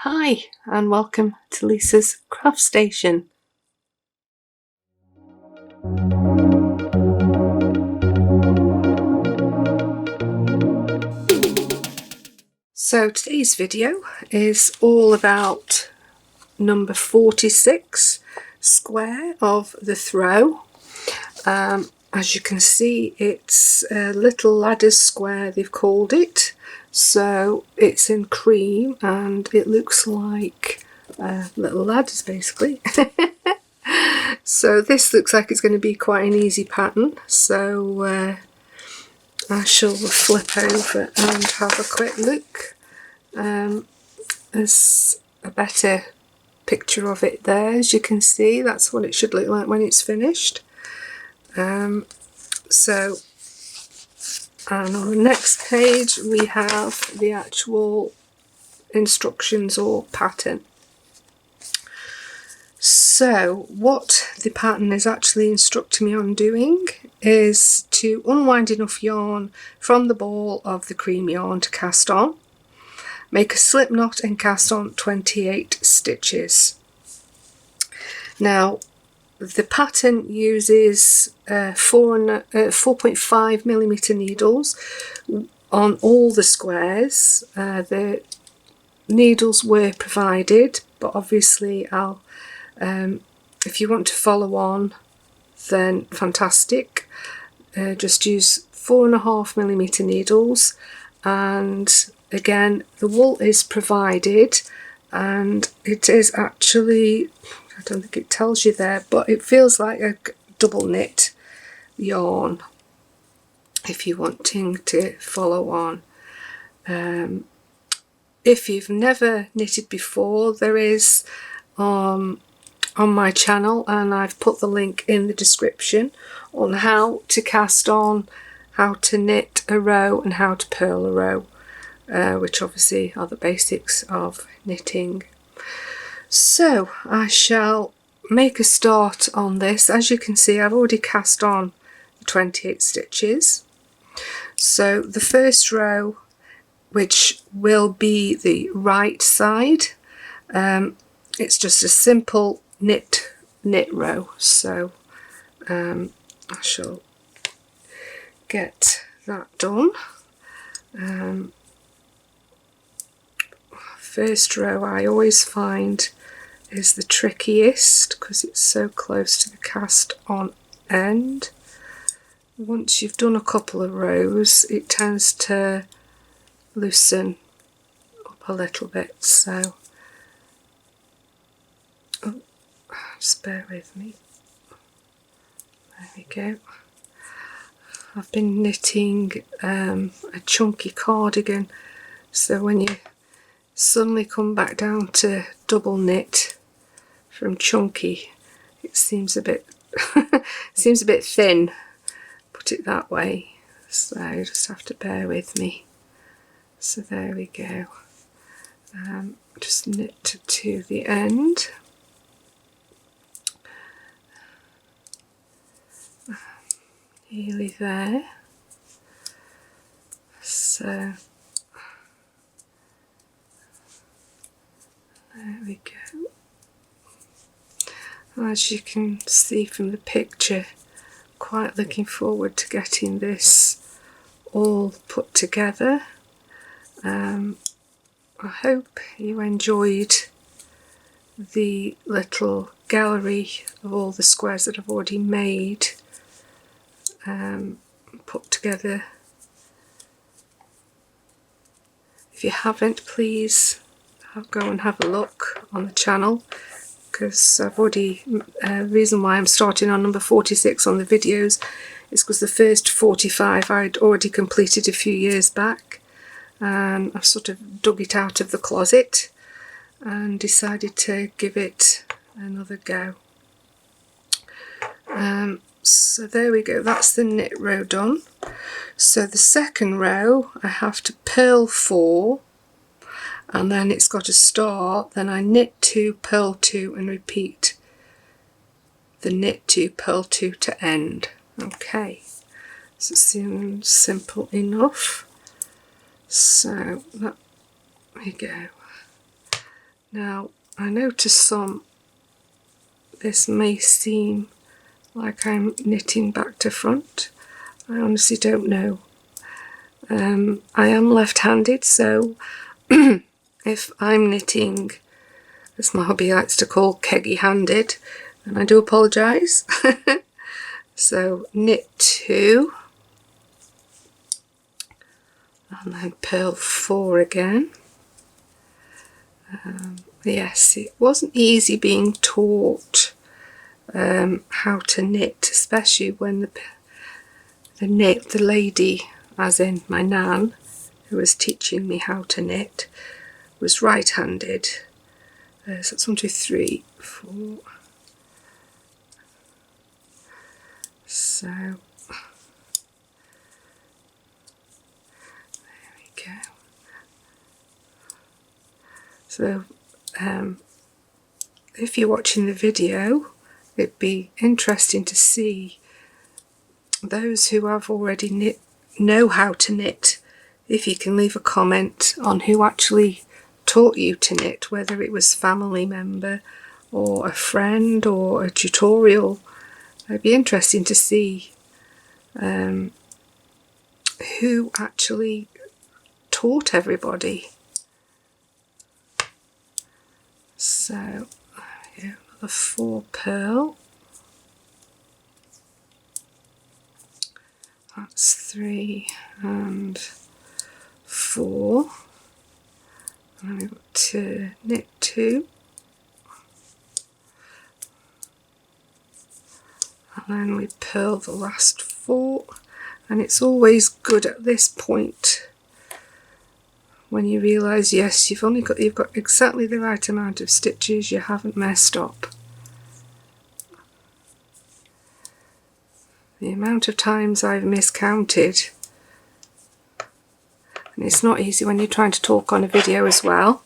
Hi and welcome to Lisa's Craft Station. So today's video is all about number 46 square of the throw. As you can see, it's a little ladder square they've called it. So it's in cream and it looks like little ladders basically. So this looks like it's going to be quite an easy pattern. So I shall flip over and have a quick look. There's a better picture of it there, as you can see. That's what it should look like when it's finished. And on the next page we have the actual instructions or pattern. So what the pattern is actually instructing me on doing is to unwind enough yarn from the ball of the cream yarn to cast on, make a slip knot and cast on 28 stitches. Now the pattern uses 4.5mm needles on all the squares. The needles were provided, but obviously I'll if you want to follow on, then fantastic. Just use 4.5mm needles, and again the wool is provided, and it is actually, I don't think it tells you there, but it feels like a double knit yarn if you're wanting to follow on. If you've never knitted before, there is on my channel, and I've put the link in the description, on how to cast on, how to knit a row and how to purl a row, which obviously are the basics of knitting. So I shall make a start on this. As you can see, I've already cast on 28 stitches. So the first row, which will be the right side, it's just a simple knit row. So I shall get that done. First row I always find is the trickiest because it's so close to the cast on end. Once you've done a couple of rows, it tends to loosen up a little bit, so just bear with me. There we go. I've been knitting a chunky cardigan, so when you suddenly come back down to double knit from chunky, it seems a bit seems a bit thin, put it that way, so you just have to bear with me. So there we go. Just knit to the end. Nearly there. So there we go. As you can see from the picture, quite looking forward to getting this all put together. I hope you enjoyed the little gallery of all the squares that I've already made, put together. If you haven't, please go and have a look on the channel, because I've already, the reason why I'm starting on number 46 on the videos is because the first 45 I'd already completed a few years back, and I've sort of dug it out of the closet and decided to give it another go. So there we go, that's the knit row done. So the second row I have to purl 4, and then it's got a start, then I knit 2, purl 2 and repeat the knit 2, purl 2 to end. Okay, so it seems simple enough. So there we go. Now I know to some this may seem like I'm knitting back to front. I honestly don't know. I am left-handed, so if I'm knitting, as my hubby likes to call, keggy-handed, and I do apologise. So knit 2 and then purl 4 again. Yes, it wasn't easy being taught how to knit, especially when the lady, as in my nan, who was teaching me how to knit, was right-handed. So that's 1, 2, 3, 4. So there we go. So if you're watching the video, it'd be interesting to see those who have already know how to knit, if you can leave a comment on who actually taught you to knit, whether it was family member or a friend or a tutorial. It'd be interesting to see who actually taught everybody. So there we go, another 4 purl. That's 3 and 4. And then we've got to knit 2. And then we purl the last 4. And it's always good at this point when you realise, yes, you've got exactly the right amount of stitches, you haven't messed up. The amount of times I've miscounted, and it's not easy when you're trying to talk on a video as well.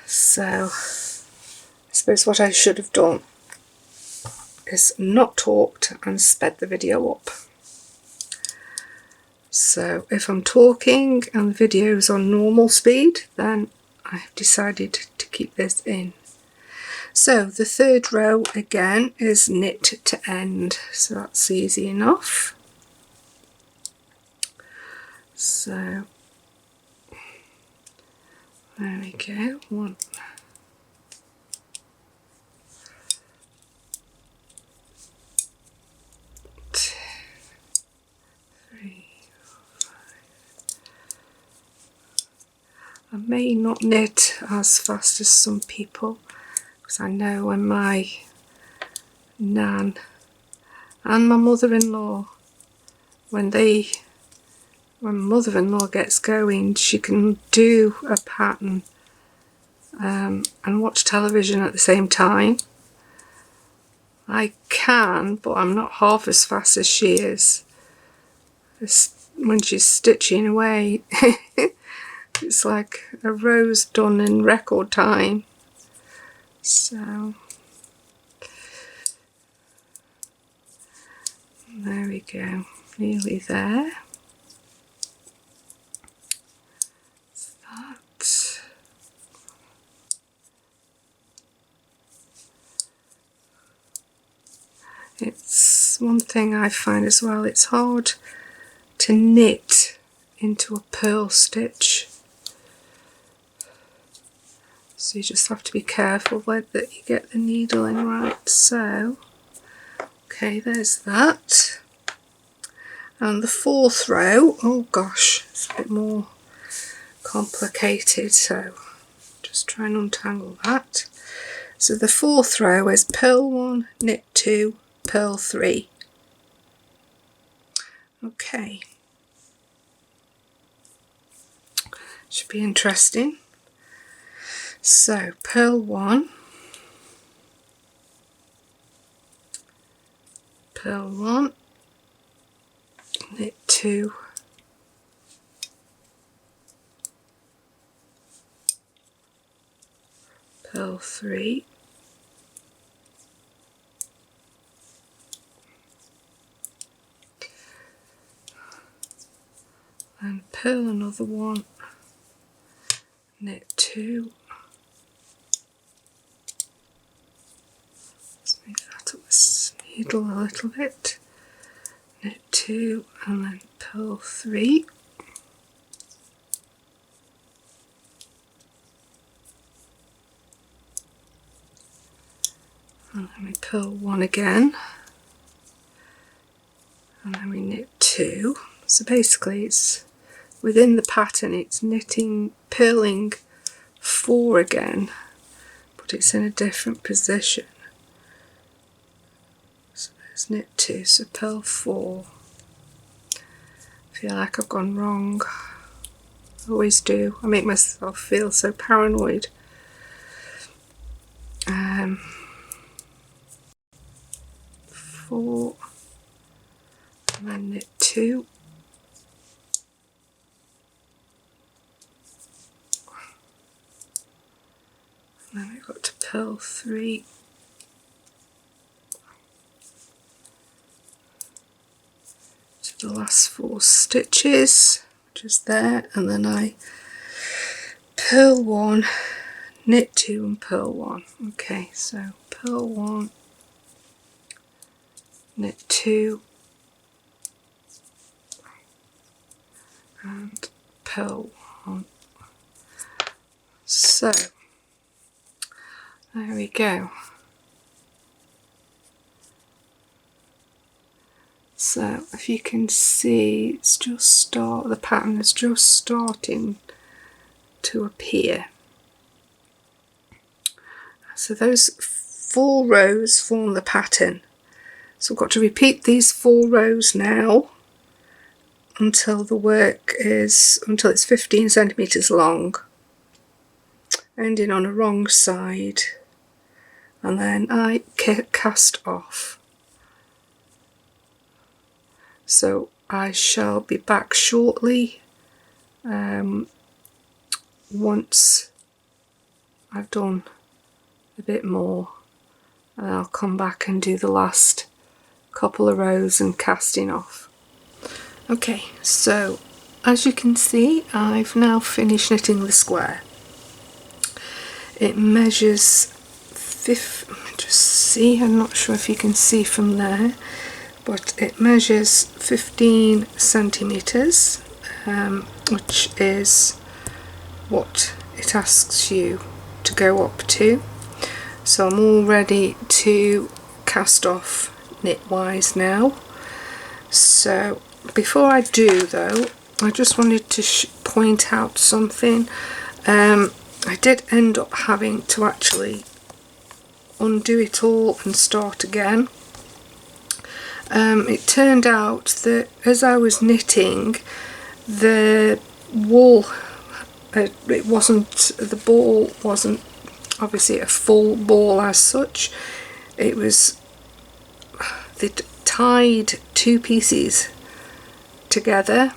So I suppose what I should have done is not talked and sped the video up. So if I'm talking and the video is on normal speed, then I've decided to keep this in. So the 3rd row again is knit to end, so that's easy enough. So there we go, 1, 2, 3, 4, 5. I may not knit as fast as some people, because I know when my nan and my mother-in-law, when mother-in-law gets going, she can do a pattern and watch television at the same time. I can, but I'm not half as fast as she is. When she's stitching away, it's like a row's done in record time. So there we go, nearly there. That. It's one thing I find as well, it's hard to knit into a purl stitch. So you just have to be careful that you get the needle in right. So, okay, there's that. And the 4th row, oh gosh, it's a bit more complicated, so just try and untangle that. So the 4th row is purl 1, knit 2, purl 3. Okay, should be interesting. So purl 1, purl 1, knit 2, purl 3, and purl another 1, knit 2, let's move that up this needle a little bit, knit 2 and then purl 3, and then we purl 1 again, and then we knit 2. So basically it's within the pattern, it's knitting, purling 4 again, but it's in a different position. So there's knit 2, so purl 4. I feel like I've gone wrong. I always do. I make myself feel so paranoid. 4, and then knit 2. And then we've got to purl 3. To the last 4 stitches, just there, and then I purl 1, knit 2 and purl 1. Okay, so purl 1, knit 2 and purl 1. So there we go. So if you can see, it's just the pattern is just starting to appear. So those 4 rows form the pattern. So I've got to repeat these 4 rows now until it's 15 centimeters long, ending on a wrong side, and then I cast off. So I shall be back shortly once I've done a bit more, and I'll come back and do the last couple of rows and casting off. Okay, so as you can see, I've now finished knitting the square. It measures I'm not sure if you can see from there, but it measures 15 centimeters, which is what it asks you to go up to. So I'm all ready to cast off knitwise now. So before I do though, I just wanted to point out something. I did end up having to actually undo it all and start again. It turned out that as I was knitting, the wool, the ball wasn't obviously a full ball as such. They'd tied 2 pieces together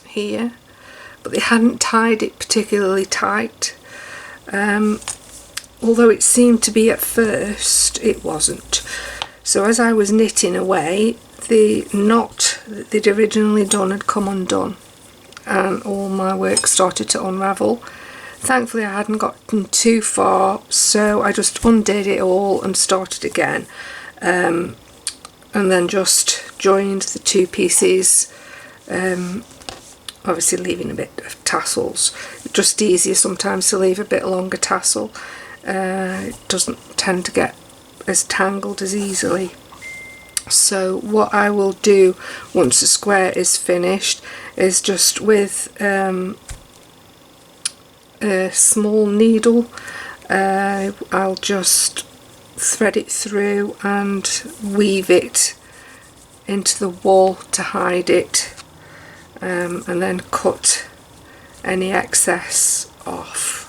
here, but they hadn't tied it particularly tight. Although it seemed to be at first, it wasn't. So as I was knitting away, the knot that they'd originally done had come undone, and all my work started to unravel. Thankfully I hadn't gotten too far, so I just undid it all and started again, and then just joined the 2 pieces, obviously leaving a bit of tassels. It's just easier sometimes to leave a bit longer tassel. It doesn't tend to get as tangled as easily. So what I will do once the square is finished is just with a small needle, I'll just thread it through and weave it into the wall to hide it, and then cut any excess off.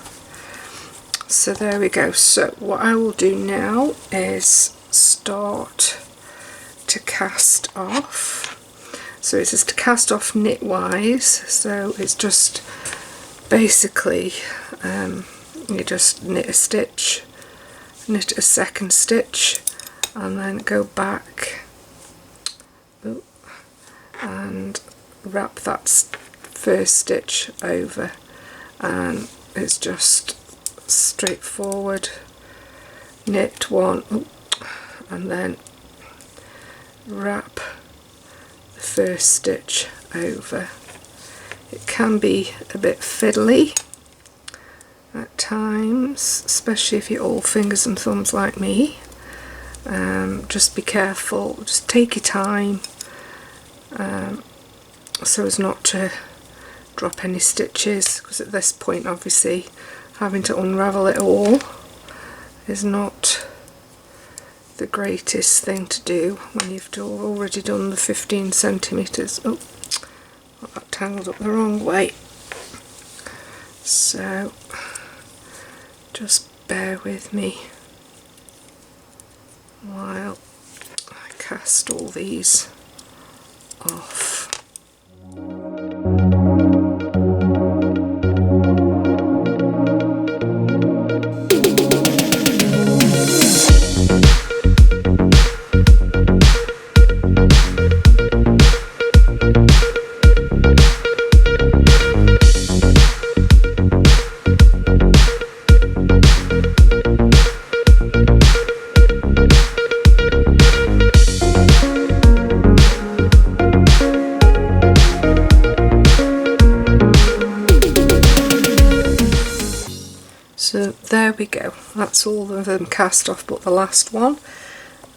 So there we go. So what I will do now is start to cast off. So it says to cast off knitwise, so it's just basically you just knit a stitch, knit a second stitch, and then go back and wrap that first stitch over and it's just straightforward, knit one and then wrap the first stitch over. It can be a bit fiddly at times, especially if you're all fingers and thumbs like me. Just be careful, just take your time so as not to drop any stitches, because at this point obviously having to unravel it all is not the greatest thing to do when you've already done the 15 centimetres. Oh, got that tangled up the wrong way. So just bear with me while I cast all these off. So there we go, that's all of them cast off but the last one.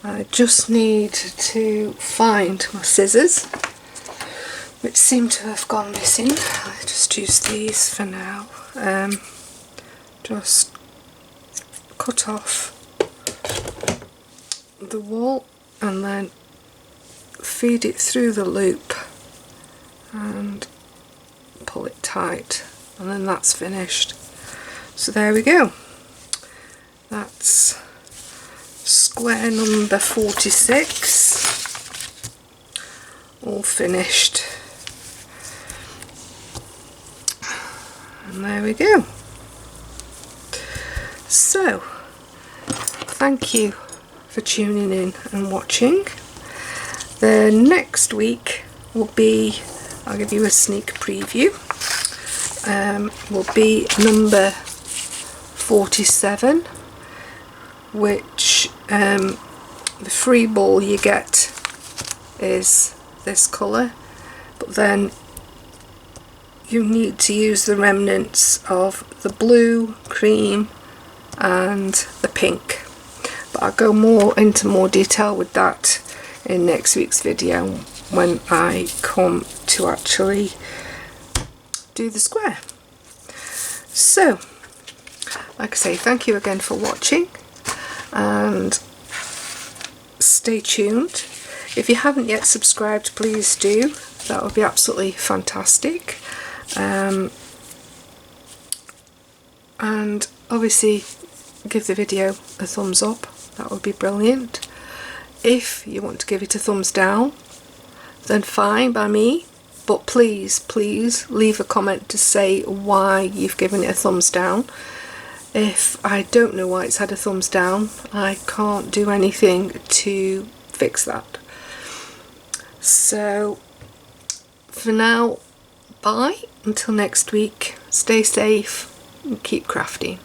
I just need to find my scissors, which seem to have gone missing. I just use these for now. Just cut off the wool and then feed it through the loop and pull it tight, and then that's finished. So there we go, that's square number 46 all finished, and there we go. So thank you for tuning in and watching. The next week will be, I'll give you a sneak preview, will be number 47, which the free ball you get is this colour, but then you need to use the remnants of the blue, cream and the pink, but I'll go into more detail with that in next week's video when I come to actually do the square. So like I say, thank you again for watching and stay tuned. If you haven't yet subscribed, please do, that would be absolutely fantastic. And obviously give the video a thumbs up, that would be brilliant. If you want to give it a thumbs down, then fine by me, but please leave a comment to say why you've given it a thumbs down. If I don't know why it's had a thumbs down, I can't do anything to fix that. So for now, bye until next week, stay safe and keep crafty.